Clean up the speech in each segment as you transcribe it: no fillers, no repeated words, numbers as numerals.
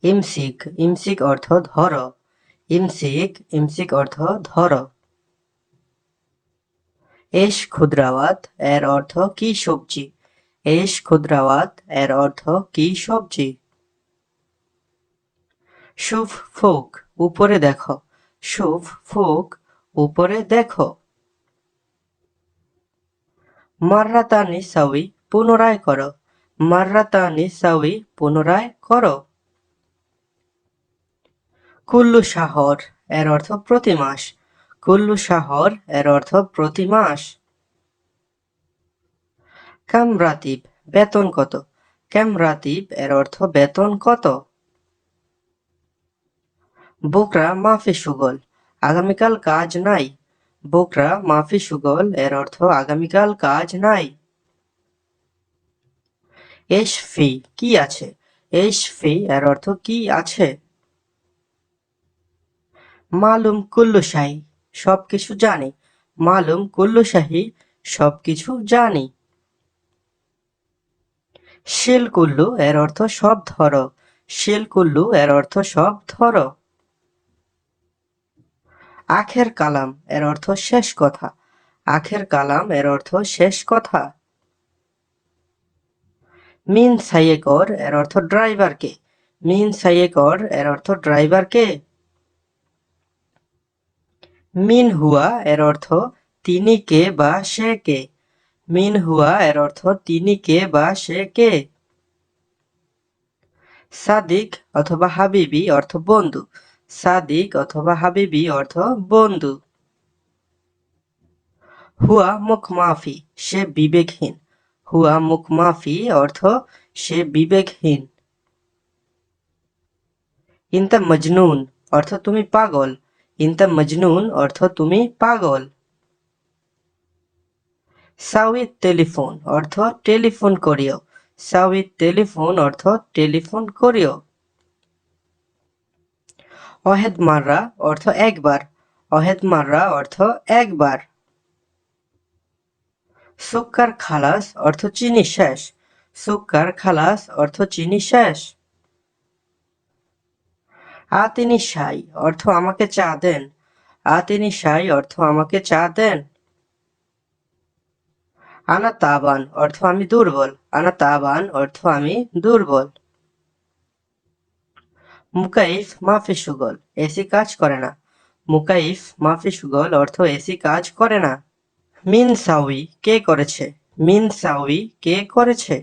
ইমসিক ইমসিক অর্থ ধরো। ইমসিক ইমসিক অর্থ ধরো। এশ খুদ্রাওয়াত এর অর্থ কি সবজি? এশ খুদ্রাওয়াত এর অর্থ কি সবজি? শুভ ফোক উপরে দেখো। শুভ ফোক উপরে দেখো। মাররাতানি সাউই পুনরায় করো। মাররাতানি সাউই পুনরায় করো। কুল্লু শাহর এর অর্থ প্রতি মাস। কুল্লু শাহর এর অর্থ প্রতি মাস। কাম রাতিব বেতন কত? কাম রাতিব এর অর্থ বেতন কত? বুকরা মাফি সুগল আগামীকাল কাজ নাই। বুকরা মাফি সুগল এর অর্থ আগামীকাল কাজ নাই। এশ ফি কি আছে? এশ ফি এর অর্থ কি আছে? মালুম কুল্লু শাহী সবকিছু জানি। মালুম কুল্লু শাহী সবকিছু জানি। শিল কুল্লু এর অর্থ সব ধরো। শিল কুল্লু এর অর্থ সব ধরো। আখের কালাম এর অর্থ শেষ কথা। আখের কালাম এর অর্থ শেষ কথা। মিন সাইয়েকর এর অর্থ ড্রাইভার কে। মিন সাইয়েকর এর অর্থ ড্রাইভার কে। মিন হুয়া এর অর্থ তিনি কে বা সে কে। মিন হুয়া এর অর্থ তিনি কে বা সে কে। সাদিক অথবা হাবিবি অর্থ বন্ধু। সাদিক অথবা হাবিবি অর্থ বন্ধু। হুয়া মুখ মাফি সে বিবেকহীন। হুয়া মুখ মাফি অর্থ সে বিবেকহীন। ইনতা মজনুন অর্থ তুমি পাগল। ইনতা মজনুন অর্থ তুমি পাগল। সাউইত টেলিফোন অর্থ টেলিফোন করিও। সাউইত টেলিফোন অর্থ টেলিফোন করিও। অহেদ মাররা অর্থ একবার। অহেদ মাররা অর্থ একবার। সুক্কার খালাস অর্থ চিনি শেষ। সুক্কার খালাস অর্থ চিনি শেষ। আতিনি শাই অর্থ আমাকে চা দেন। আতিনি শাই অর্থ আমাকে চা দেন। আনা তাবান অর্থ আমি দুর্বল। আনা তাবান অর্থ আমি দুর্বল। মুকাইফ মাফি সুগল এসি কাজ করে না। মুকাইফ মাফি সুগল অর্থ এসি কাজ করে না। মিন সাউই কে করেছে? মিন সাউই কে করেছে?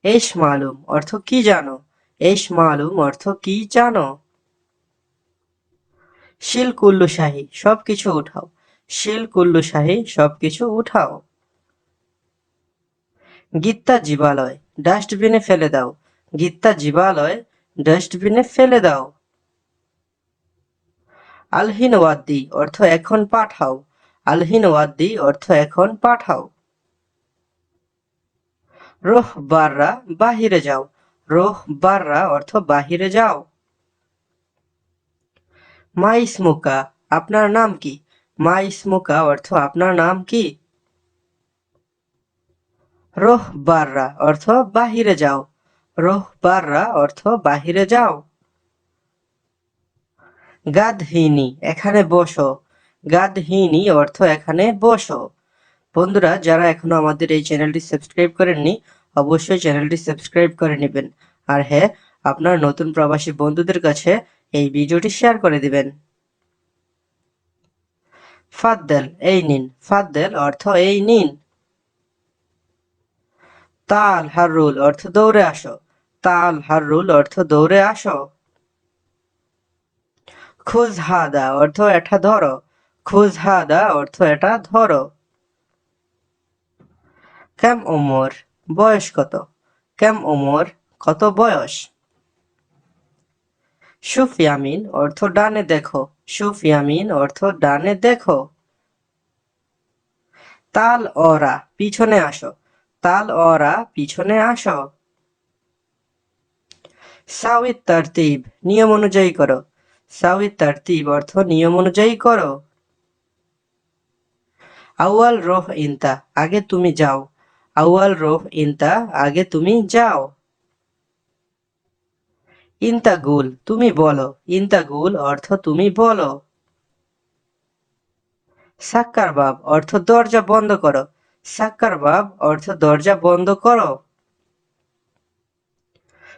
এশ মালুম অর্থ কি জানো? এশ মালুম অর্থ কি জানো? শিল কুল্লু শাহী সবকিছু উঠাও। শিল কুল্লু শাহী সবকিছু উঠাও। গীতা জীবালয় ডাস্টবিনে ফেলে দাও। গীতা জীবালয় ডাস্টবিনে ফেলে দাও। আলহিন ওয়াদ্দি অর্থ এখন পাঠাও। আলহিন ওয়াদ্দি অর্থ এখন পাঠাও। রোহ বাররা বাহিরে যাও। রোহ বাররা অর্থ বাহিরে যাও। মা ইসমুকা আপনার নাম কি? মা ইসমুকা অর্থ আপনার নাম কি? রোহ বাররা অর্থ বাহিরে যাও। রোহ বাররা অর্থ বাহিরে যাও। গাদহিনী এখানে বসো। গাদহিনী অর্থ এখানে বসো। বন্ধুরা যারা এখনো আমাদের এই চ্যানেলটি সাবস্ক্রাইব করেননি অবশ্যই চ্যানেলটি সাবস্ক্রাইব করে নেবেন। আর হ্যাঁ, আপনার নতুন প্রবাসী বন্ধুদের কাছে এই ভিডিওটি শেয়ার করে দিবেন। ফাদ্দেল এই নিন। ফাদ্দেল অর্থ এই নিন। তাল হাররুল অর্থ দৌড়ে আসো। তাল হাররুল অর্থ দৌড়ে আসো। খুজ হাদা অর্থ এটা ধরো। খুজ হাদা অর্থ এটা ধরো। ক্যাম ওমর বয়স কত? ক্যাম ওমর কত বয়স? সুফিয়ামিন অর্থ ডানে দেখো। সুফিয়ামিন অর্থ ডানে দেখো। তাল অরা পিছনে আসো। তাল অরা পিছনে আসো। সাউইত তারতিব নিয়ম অনুযায়ী করো। সাউইত তারতিব অর্থ নিয়ম অনুযায়ী করো। আউয়াল রোহ ইনতা আগে তুমি যাও। আউয়াল রোহ ইনতা আগে তুমি যাও। ইন্তাগুল তুমি বলো, ইন্তাগুল অর্থ তুমি বলো। সাক্কার বাব অর্থ দরজা বন্ধ করো, সাক্কার বাব অর্থ দরজা বন্ধ করো।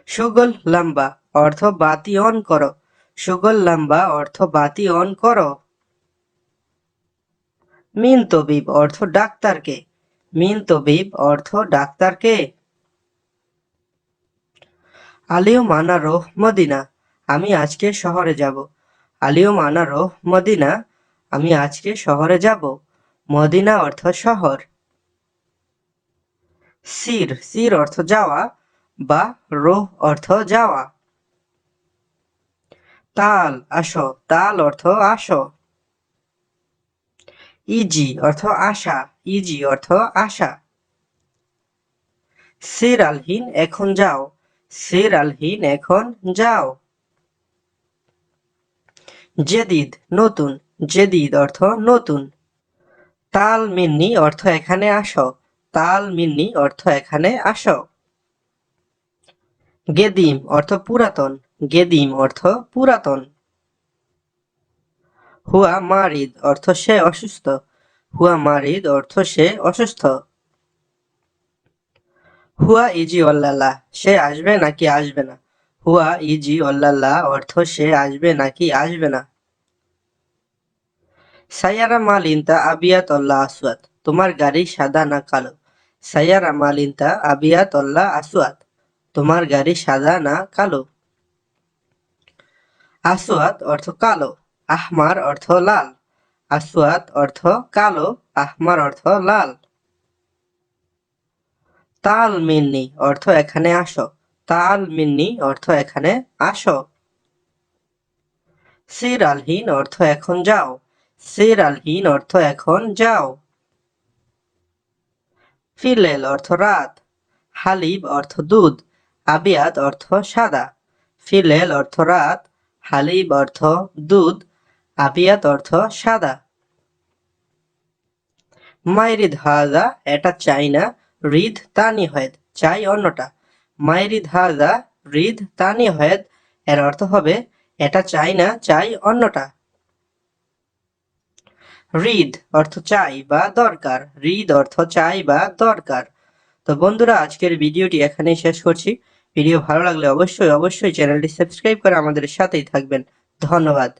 সুগল লম্বা অর্থ বাতি অন করো, সুগল লম্বা অর্থ বাতি অন করো। মিন তবিব অর্থ ডাক্তারকে, মিন তবিব অর্থ ডাক্তারকে। আলিও মানা রোহ মদিনা আমি আজকে শহরে যাব, আলিও মানা রোহ মদিনা আমি আজকে শহরে যাব। মদিনা অর্থ শহর। সির সির অর্থ যাওয়া বা রোহ অর্থ যাওয়া। তাল আসো, তাল অর্থ আসো। ইজি অর্থ আশা, ইজি অর্থ আশা। সির আলহিন এখন যাও, সির আলহিন এখন যাও। জেদিদ নতুন, জেদিদ অর্থ নতুন। তাল মিন্নি অর্থ এখানে আসো, তাল মিন্নি অর্থ এখানে আসো। গেদিম অর্থ পুরাতন, গেদিম অর্থ পুরাতন। হুয়া মারিদ অর্থ সে অসুস্থ, হুয়া মারিদ অর্থ সে অসুস্থ। হুয়া ইজি অল্লাল্লাহ সে আসবে নাকি আসবে না, হুয়া ইজি অল্লাল্লাহ অর্থ সে আসবে নাকি আসবে না। সাইয়ারা মালিনতা আবিয়াত অল্লাহ আসওয়াত তোমার গাড়ি সাদা না কালো, সাইয়ারা মালিনতা আবিয়াত অল্লাহ আসওয়াত তোমার গাড়ি সাদা না কালো। আসওয়াত অর্থ কালো, আহমার অর্থ লাল, আসওয়াত অর্থ কালো, আহমার অর্থ লাল। তাল মিন্নি অর্থ এখানে আসো, তাল মিন্নি অর্থ এখানে আসো। সির আলহিন অর্থ এখন যাও, সির আলহিন অর্থ এখন যাও। ফিলেল অর্থ রাত, হালিব অর্থ দুধ, আবিয়াত অর্থ সাদা। ফিলেল অর্থ রাত, হালিব অর্থ দুধ, আবিয়াত অর্থ সাদা। মাইরিদ হাজা এটা চাই না, রিদ তানি হয়েদ চাই অন্যটা। মাইরিদ হাজা রিদ তানি হয়েদ এর অর্থ হবে এটা চাই না, চাই অন্যটা। রিদ অর্থ চাই বা দরকার, রিদ অর্থ চাই বা দরকার। তো বন্ধুরা আজকের ভিডিওটি এখানেই শেষ করছি। ভিডিও ভালো লাগলে অবশ্যই চ্যানেলটি সাবস্ক্রাইব করে আমাদের সাথেই থাকবেন। ধন্যবাদ।